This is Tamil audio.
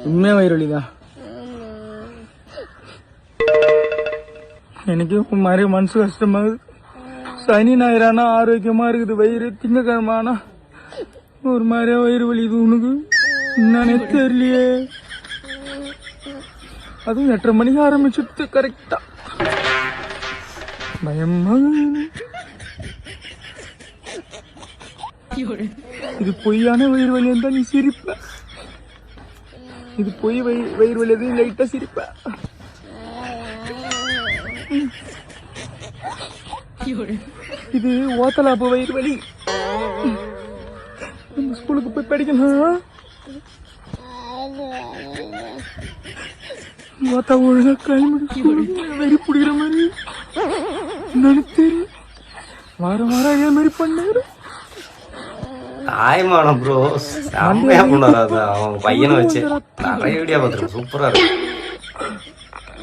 உண்மையா வயிறு வலிதான். எனக்கு மாதிரி மனசு கஷ்டமாகுது. சனி ஞாயிறானா ஆரோக்கியமா இருக்குது வயிறு, திங்கக்கிழமை ஆனா ஒரு மாதிரியா வயிறு வலிது. உனக்கு என்னன்னே தெரியலையே. அதுவும் 8:30 மணிக்கு ஆரம்பிச்சுட்டு கரெக்டா பயமா. இது பொய்யான வயிறு வலி இருந்தா நீ சிரிப்ப. இது பொய் வயிறு வலி எதுவும் லைட்டா சிரிப்ப. இது ஓத்தலாப்ப வயிறு வலி. நம்ம ஸ்கூலுக்கு போய் படிக்கலாம். ஓத்தா ஒழுங்கா கிளம்பி வெறி பிடிக்கிற மாதிரி என்னன்னு தெரியும். வாரம் இதே மாதிரி பண்ணாரு. தாய்மான ப்ரோ செம்மையா பண்ணாரு. அவன் பையனை வச்சு நிறைய வீடியோ பார்த்துருக்கேன். சூப்பரா இருக்கு.